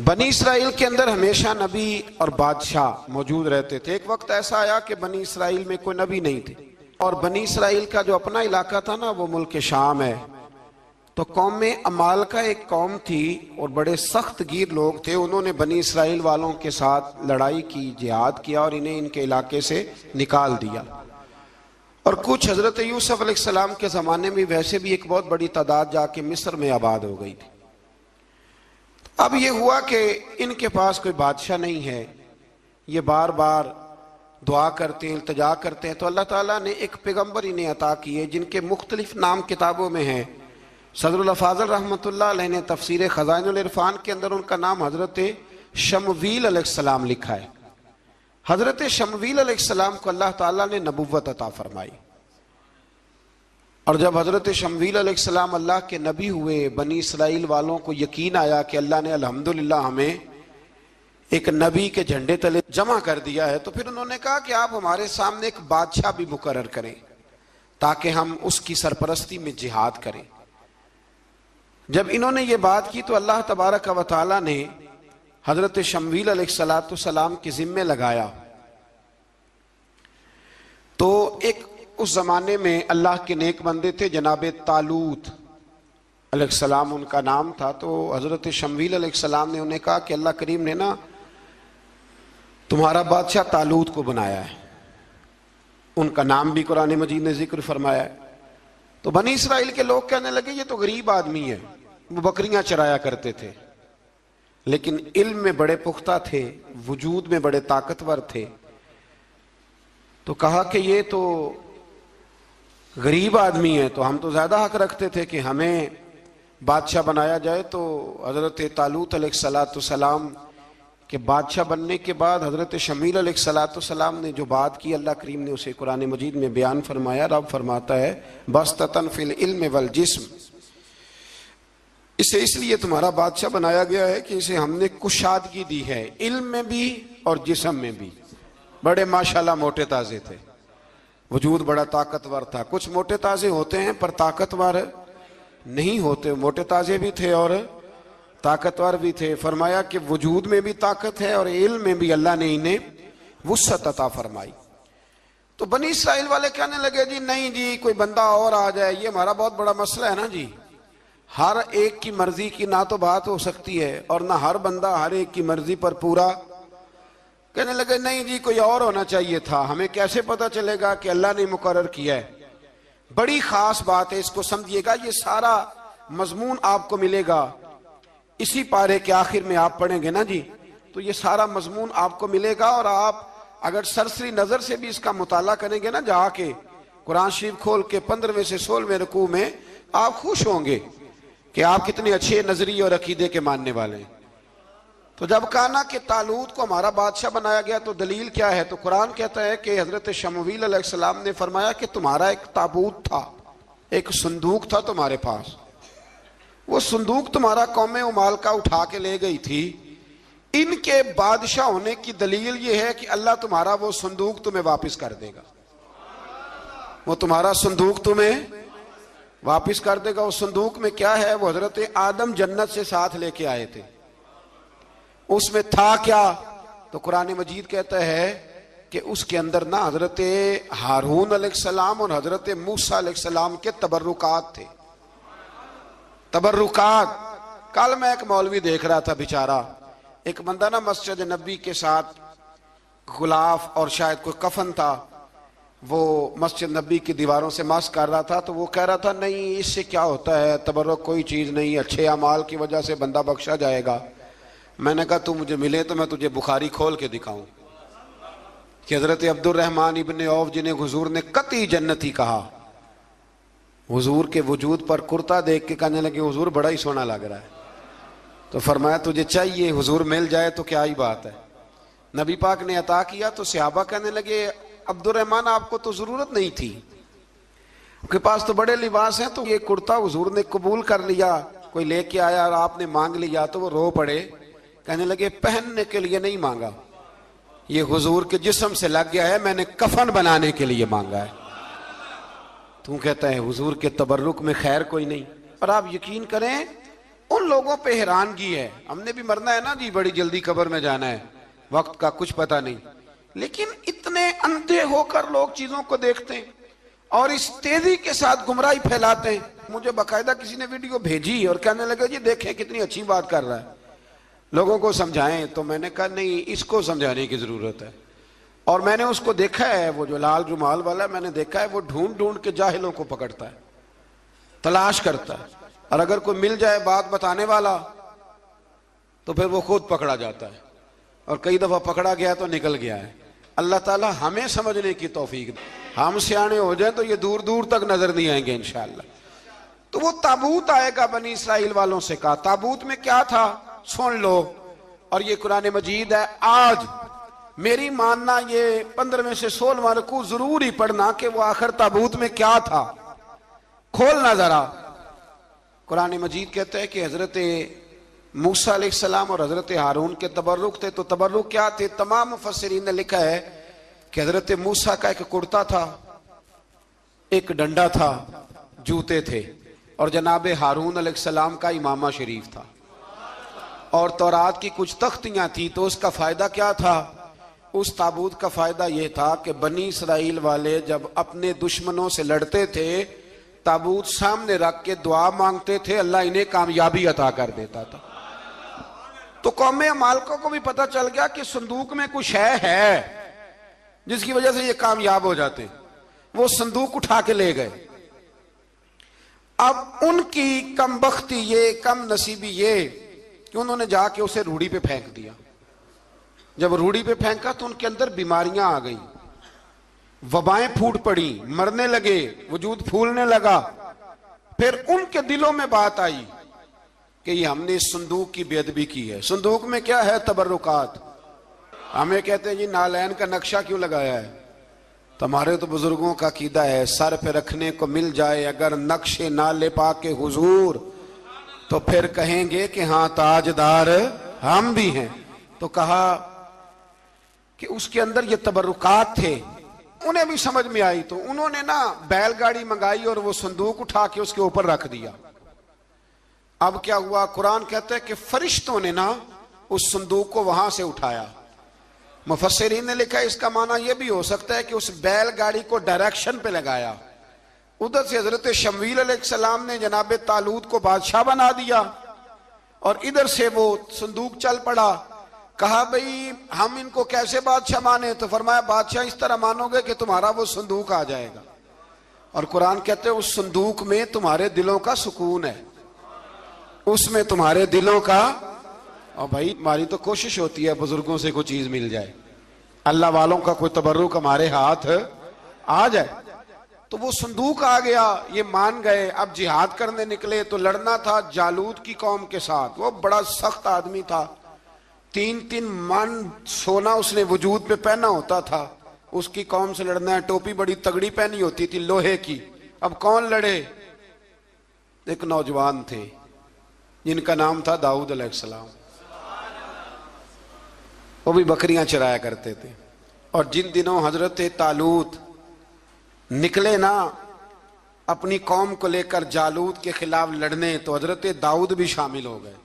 बनी इसराइल के अंदर हमेशा नबी और बादशाह मौजूद रहते थे। एक वक्त ऐसा आया कि बनी इसराइल में कोई नबी नहीं थे और बनी इसराइल का जो अपना इलाका था ना, वो मुल्क शाम है। तो कौम में अमाल का एक कौम थी और बड़े सख्त गिर लोग थे। उन्होंने बनी इसराइल वालों के साथ लड़ाई की, जिहाद किया और इन्हें इनके इलाके से निकाल दिया। और कुछ हजरत यूसुफ अलैहिस्सलाम के ज़माने में वैसे भी एक बहुत बड़ी तादाद जाके मिस्र में आबाद हो गई थी। अब ये हुआ कि इनके पास कोई बादशाह नहीं है, ये बार बार दुआ करते हैं, इल्तिजा करते हैं। तो अल्लाह ताला ने एक पैगंबर इन्हें अता किए जिनके मुख्तलिफ नाम किताबों में हैं। सदरुल फाज़िल रहमतुल्लाह अलैह ने तफसीर खज़ाइनुल इरफान के अंदर उनका नाम हजरत शमवील अलैहिस्सलाम लिखा है। हजरत शमवील अलैहिस्सलाम को अल्लाह ताला ने नबुव्वत अता फरमाई। और जब हजरत शमवील अलैहिस्सलाम अल्लाह के नबी हुए, बनी इसराइल वालों को यकीन आया कि अल्लाह ने अल्हम्दुलिल्लाह हमें एक नबी के झंडे तले जमा कर दिया है, तो फिर उन्होंने कहा कि आप हमारे सामने एक बादशाह भी मुकर्रर करें ताकि हम उसकी सरपरस्ती में जिहाद करें। जब इन्होंने ये बात की तो अल्लाह तबारक व तआला ने हजरत शमवील अलैहिस्सलाम के जिम्मे लगाया। तो एक उस जमाने में अल्लाह के नेक बंदे थे, जनाब तालूत अलैहिस्सलाम उनका नाम था। तो हजरत शमवील अलैहिस्सलाम ने उन्हें कहा कि अल्लाह करीम ने ना तुम्हारा बादशाह तालूत को बनाया है। उनका नाम भी कुरान मजीद ने जिक्र फरमाया है। तो बनी इसराइल के लोग कहने लगे ये तो गरीब आदमी है, वो बकरियां चराया करते थे, लेकिन इल्म में बड़े पुख्ता थे, वजूद में बड़े ताकतवर थे। तो कहा कि ये तो गरीब आदमी है, तो हम तो ज्यादा हक रखते थे कि हमें बादशाह बनाया जाए। तो हजरत तालूत अलैहिस्सलाम के बादशाह बनने के बाद हजरत शमील अलैहिस्सलाम ने जो बात की, अल्लाह करीम ने उसे कुरान मजीद में बयान फरमाया। रब फरमाता है बस्ततन फिल इल्म वल जिस्म, इसे इसलिए तुम्हारा बादशाह बनाया गया है कि इसे हमने कुशादगी दी है, इल्म में भी और जिस्म में भी। बड़े माशाल्लाह मोटे ताजे थे, वजूद बड़ा ताकतवर था। कुछ मोटे ताजे होते हैं पर ताकतवर नहीं होते, मोटे ताजे भी थे और ताकतवर भी थे। फरमाया कि वजूद में भी ताकत है और इल्म में भी अल्लाह ने इन्हें वुस्अत अता फरमाई। तो बनी इसराइल वाले कहने लगे जी नहीं जी, कोई बंदा और आ जाए, ये हमारा बहुत बड़ा मसला है ना जी। हर एक की मर्जी की ना तो बात हो सकती है और ना हर बंदा हर एक की मर्जी पर पूरा। कहने लगे नहीं जी, कोई और होना चाहिए था, हमें कैसे पता चलेगा कि अल्लाह ने मुकर्रर किया है। बड़ी खास बात है, इसको समझिएगा। ये सारा मजमून आपको मिलेगा इसी पारे के आखिर में, आप पढ़ेंगे ना जी तो ये सारा मजमून आपको मिलेगा। और आप अगर सरसरी नजर से भी इसका मुताला करेंगे ना, जाके कुरान शरीफ खोल के 15वें से 16वें रुकू में, आप खुश होंगे कि आप कितने अच्छे नजरिए और अकीदे के मानने वाले हैं। तो जब कहा ना कि तालूत को हमारा बादशाह बनाया गया तो दलील क्या है, तो कुरान कहता है कि हजरत शमवील अलैहिस्सलाम ने फरमाया कि तुम्हारा एक ताबूत था, एक संदूक था तुम्हारे पास, वो संदूक तुम्हारा कौमे उमाल का उठा के ले गई थी। इनके बादशाह होने की दलील ये है कि अल्लाह तुम्हारा वो संदूक तुम्हें वापस कर देगा, वो तुम्हारा संदूक तुम्हें वापस कर देगा। उस संदूक में क्या है, वो हजरत आदम जन्नत से साथ लेके आए थे। उसमें था क्या, तो कुरान मजीद कहता है कि उसके अंदर ना हजरत हारून अलैहिस्सलाम और हजरत मूसा अलैहिस्सलाम के तबर्रुकात थे। तबर्रुकात, कल मैं एक मौलवी देख रहा था, बेचारा एक बंदा ना मस्जिद नबी के साथ गुलाफ और शायद कोई कफन था, वो मस्जिद नबी की दीवारों से मस कर रहा था। तो वो कह रहा था नहीं इससे क्या होता है, तबर्रुक कोई चीज नहीं, अच्छे अमाल की वजह से बंदा बख्शा जाएगा। मैंने कहा तू मुझे मिले तो मैं तुझे बुखारी खोल के दिखाऊं कि हजरत अब्दुर्रहमान इब्ने औफ जिन्हें हुजूर ने कती जन्नती कहा, हुजूर के वजूद पर कुर्ता देख के कहने लगे हुजूर बड़ा ही सोना लग रहा है। तो फरमाया तुझे चाहिए, हुजूर मिल जाए तो क्या ही बात है। नबी पाक ने अता किया तो सहाबा कहने लगे अब्दुर्रहमान आपको तो जरूरत नहीं थी, आपके पास तो बड़े लिबास हैं, तो ये कुर्ता हुजूर ने कबूल कर लिया, कोई लेके आया और आपने मांग लिया। तो वो रो पड़े, कहने लगे पहनने के लिए नहीं मांगा, ये हुजूर के जिस्म से लग गया है, मैंने कफन बनाने के लिए मांगा है। तू कहता है हुजूर के तबर्रुक में खैर कोई नहीं। और आप यकीन करें उन लोगों पे हैरानगी है, हमने भी मरना है ना जी, बड़ी जल्दी कब्र में जाना है, वक्त का कुछ पता नहीं, लेकिन इतने अंधे होकर लोग चीजों को देखते हैं और इस तेजी के साथ गुमराही फैलाते हैं। मुझे बाकायदा किसी ने वीडियो भेजी और कहने लगे जी देखें कितनी अच्छी बात कर रहा है, लोगों को समझाएं। तो मैंने कहा नहीं, इसको समझाने की जरूरत है। और मैंने उसको देखा है, वो जो लाल रुमाल वाला, मैंने देखा है वो ढूंढ ढूंढ के जाहिलों को पकड़ता है, तलाश करता है, और अगर कोई मिल जाए बात बताने वाला तो फिर वो खुद पकड़ा जाता है, और कई दफा पकड़ा गया तो निकल गया है। अल्लाह ताला हमें समझने की तौफीक दे, हम सियाने हो जाए तो ये दूर दूर तक नजर नहीं आएंगे इंशाअल्लाह। तो वो ताबूत आएगा, बनी इसराइल वालों से कहा ताबूत में क्या था सुन लो, और ये कुरान मजीद है। आज मेरी मानना ये 15 से 16वां रुकू जरूर ही पढ़ना कि वो आखिर ताबूत में क्या था, खोलना जरा। कुरान मजीद कहते हैं कि हजरत मूसा अलैहिस्सलाम और हजरत हारून के तबर्रुक थे। तो तबर्रुक क्या थे? तमाम मुफस्सिरीन ने लिखा है कि हजरत मूसा का एक कुर्ता था, एक डंडा था, जूते थे, और जनाब हारून अलैहिस्सलाम का इमामा शरीफ था, और तौरात की कुछ तख्तियां थी। तो उसका फायदा क्या था? उस ताबूत का फायदा यह था कि बनी इसराइल वाले जब अपने दुश्मनों से लड़ते थे, ताबूत सामने रख के दुआ मांगते थे, अल्लाह इन्हें कामयाबी अता कर देता था। तो कौम अमालकों को भी पता चल गया कि संदूक में कुछ है जिसकी वजह से ये कामयाब हो जाते। वो संदूक उठा के ले गए। अब उनकी कम बख्ती ये, कम नसीबी ये कि उन्होंने जाके उसे रूढ़ी पे फेंक दिया। जब रूढ़ी पे फेंका तो उनके अंदर बीमारियां आ गई, वबाएं फूट पड़ी, मरने लगे, वजूद फूलने लगा। फिर उनके दिलों में बात आई कि ये हमने इस संदूक की बेअदबी की है। संदूक में क्या है? तबर्रुकात। हमें कहते हैं जी नालैन का नक्शा क्यों लगाया है? तुम्हारे तो बुजुर्गों का कीदा है, सर पे रखने को मिल जाए अगर नक्शे नाले पाके हुजूर, तो फिर कहेंगे कि हाँ ताजदार हम भी हैं। तो कहा कि उसके अंदर ये तबर्रुकात थे। उन्हें भी समझ में आई, तो उन्होंने ना बैलगाड़ी मंगाई और वो संदूक उठा के उसके ऊपर रख दिया। अब क्या हुआ? कुरान कहता है कि फरिश्तों ने ना उस संदूक को वहां से उठाया। मुफस्सिरीन ने लिखा इसका माना यह भी हो सकता है कि उस बैलगाड़ी को डायरेक्शन पे लगाया। उधर से हजरत शमूएल अलैहिस्सलाम ने जनाब तालूत को बादशाह बना दिया, और इधर से वो संदूक चल पड़ा। कहा भाई हम इनको कैसे बादशाह माने? तो फरमाया बादशाह इस तरह मानोगे कि तुम्हारा वो संदूक आ जाएगा। और कुरान कहते हैं उस संदूक में तुम्हारे दिलों का सुकून है, उसमें तुम्हारे दिलों का। और भाई हमारी तो कोशिश होती है बुजुर्गों से कोई चीज मिल जाए, अल्लाह वालों का कोई तबर्रुक हमारे हाथ आ जाए। तो वो संदूक आ गया, ये मान गए। अब जिहाद करने निकले तो लड़ना था जालूत की कौम के साथ। वो बड़ा सख्त आदमी था, 3-3 मन सोना उसने वजूद पे पहना होता था। उसकी कौम से लड़ना है, टोपी बड़ी तगड़ी पहनी होती थी लोहे की। अब कौन लड़े? एक नौजवान थे जिनका नाम था दाऊद अलैहिस्सलाम। वो भी बकरियां चराया करते थे। और जिन दिनों हजरत तालूत निकले ना अपनी कौम को लेकर जालूत के खिलाफ लड़ने, तो हजरत दाऊद भी शामिल हो गए।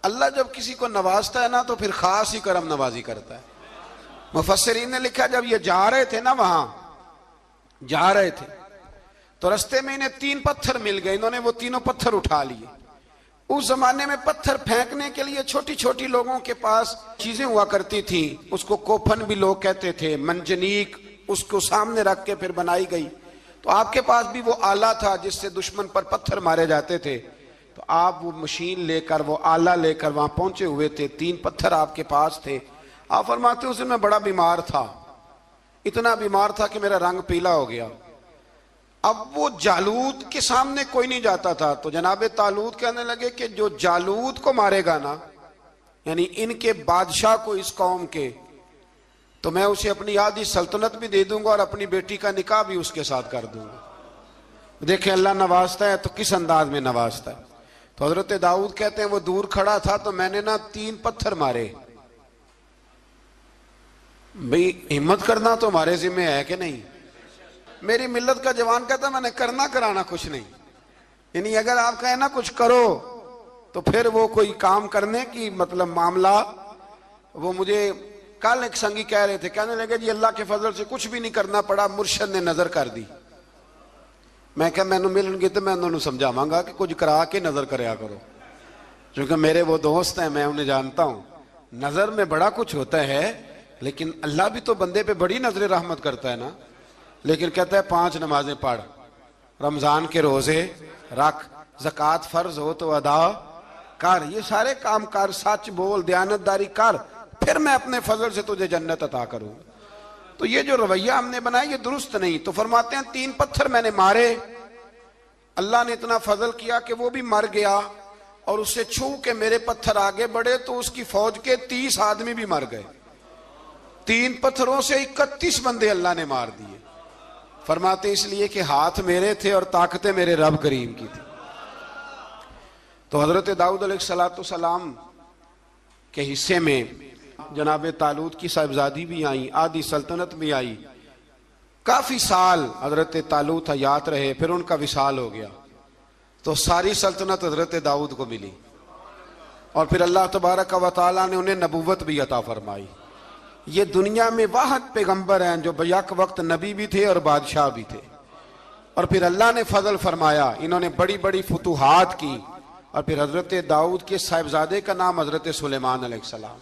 अल्लाह जब किसी को नवाजता है ना तो फिर खास ही करम नवाजी करता है। मुफस्सिरीन ने लिखा जब ये जा रहे थे ना, वहां जा रहे थे तो रास्ते में इन्हें 3 पत्थर मिल गए। इन्होंने वो तीनों पत्थर उठा लिए। उस जमाने में पत्थर फेंकने के लिए छोटी छोटी लोगों के पास चीजें हुआ करती थी, उसको कोफन भी लोग कहते थे, मंजनीक, उसको सामने रख के फिर बनाई गई। तो आपके पास भी वो आला था जिससे दुश्मन पर पत्थर मारे जाते थे। तो आप वो मशीन लेकर, वो आला लेकर वहां पहुंचे हुए थे। 3 पत्थर आपके पास थे। आप फरमाते उस दिन मैं बड़ा बीमार था, इतना बीमार था कि मेरा रंग पीला हो गया। अब वो जालूत के सामने कोई नहीं जाता था। तो जनाब तालूत कहने लगे कि जो जालूत को मारेगा ना, यानी इनके बादशाह को, इस कौम के, तो मैं उसे अपनी आधी सल्तनत भी दे दूंगा और अपनी बेटी का निकाह भी उसके साथ कर दूंगा। देखें अल्लाह नवाजता है तो किस अंदाज में नवाजता है। तो हजरत दाऊद कहते हैं वो दूर खड़ा था तो मैंने ना 3 पत्थर मारे। भाई हिम्मत करना तो हमारे जिम्मे है कि नहीं? मेरी मिल्लत का जवान कहता मैंने करना कराना कुछ नहीं, यानी अगर आप कहें ना कुछ करो तो फिर वो कोई काम करने की मतलब मामला। वो मुझे कल एक संगी कह रहे थे, कहने लगे जी अल्लाह के फजल से कुछ भी नहीं करना पड़ा, मुर्शद ने नजर कर दी। मैं क्या मैनू मिलनगे तो मैं उन्होंने समझावांगा कि कुछ करा के नजर करया करो, क्योंकि मेरे वो दोस्त हैं, मैं उन्हें जानता हूं। नजर में बड़ा कुछ होता है, लेकिन अल्लाह भी तो बंदे पे बड़ी नजर रहमत करता है ना। लेकिन कहता है 5 नमाजें पढ़, रमजान के रोजे रख, ज़कात फर्ज हो तो अदा कर, ये सारे काम कर, सच बोल, दयानतदारी कर, फिर मैं अपने फजल से तुझे जन्नत अता करूंगा। तो ये जो रवैया हमने बनाया ये दुरुस्त नहीं। तो फरमाते हैं 3 पत्थर मैंने मारे, अल्लाह ने इतना फजल किया कि वो भी मर गया, और उससे छू के मेरे पत्थर आगे बढ़े तो उसकी फौज के 30 आदमी भी मर गए। 3 पत्थरों से 31 बंदे अल्लाह ने मार दिए। फरमाते इसलिए कि हाथ मेरे थे और ताकतें मेरे रब करीम की थी। तो हजरत दाऊद अलैहिस्सलाम के हिस्से में जनाब तालूत की साहिबजादी भी आई, आधी सल्तनत भी आई। काफी साल हजरत तालूत हयात रहे, फिर उनका विसाल हो गया, तो सारी सल्तनत हजरत दाऊद को मिली, और फिर अल्लाह तबारक व तआला ने उन्हें नबूवत भी अता फरमाई। ये दुनिया में वाहद पैगंबर हैं जो बैक वक्त नबी भी थे और बादशाह भी थे। और फिर अल्लाह ने फजल फरमाया, इन्होंने बड़ी बड़ी फुतूहात की। और फिर हजरत दाऊद के साहिबजादे का नाम हजरत सुलेमान अलैहिस्सलाम,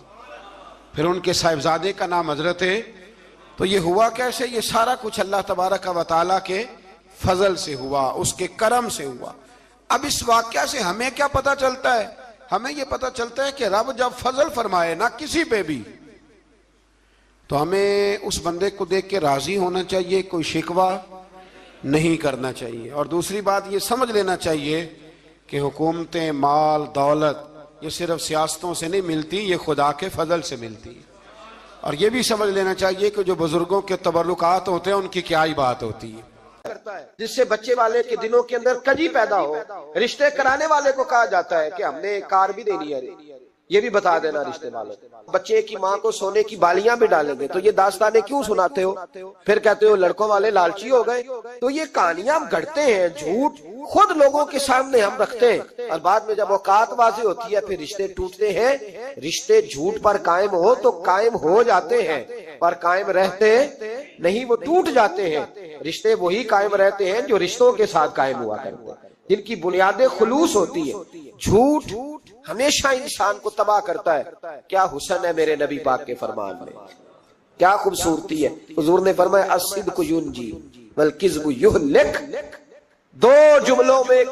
फिर उनके साहिबजादे का नाम हजरत। तो ये हुआ कैसे? ये सारा कुछ अल्लाह तबारक व तआला के फजल से हुआ, उसके करम से हुआ। अब इस वाक्या से हमें क्या पता चलता है? हमें यह पता चलता है कि रब जब फजल फरमाए ना किसी पे भी, तो हमें उस बंदे को देख के राजी होना चाहिए, कोई शिकवा नहीं करना चाहिए। और दूसरी बात ये समझ लेना चाहिए कि हुकूमतें, माल, दौलत ये सिर्फ सियासतों से नहीं मिलती, ये खुदा के फजल से मिलती है। और ये भी समझ लेना चाहिए कि जो बुजुर्गों के तबर्रुकात होते हैं उनकी क्या ही बात होती है। जिससे बच्चे वाले के दिनों के अंदर कजी पैदा हो, रिश्ते कराने वाले को कहा जाता है कि हमने कार भी देनी है, ये भी बता देना रिश्ते वालों। बच्चे की माँ को सोने की बालियां भी डालेंगे, तो ये दास्तानें क्यों सुनाते हो? फिर कहते हो लड़कों वाले लालची हो गए। तो ये कहानियां हम गढ़ते हैं, झूठ खुद लोगों के सामने हम रखते हैं, और बाद में जब औकातबाजी होती है फिर रिश्ते टूटते हैं। रिश्ते झूठ पर कायम हो तो कायम हो जाते हैं, पर कायम रहते नहीं, वो टूट जाते हैं। रिश्ते वही कायम रहते हैं जो रिश्तों के साथ कायम हुआ करते हैं, जिनकी बुनियादें खुलूस होती है। झूठ हमेशा इंसान को तबाह करता है। क्या हुस्न है मेरे नबी पाक के फरमान में, क्या खूबसूरती है। हुजूर ने फरमाया अस्सिद्क़ु युनजी वल किज़्बु युहलिक। 2 जुमलों में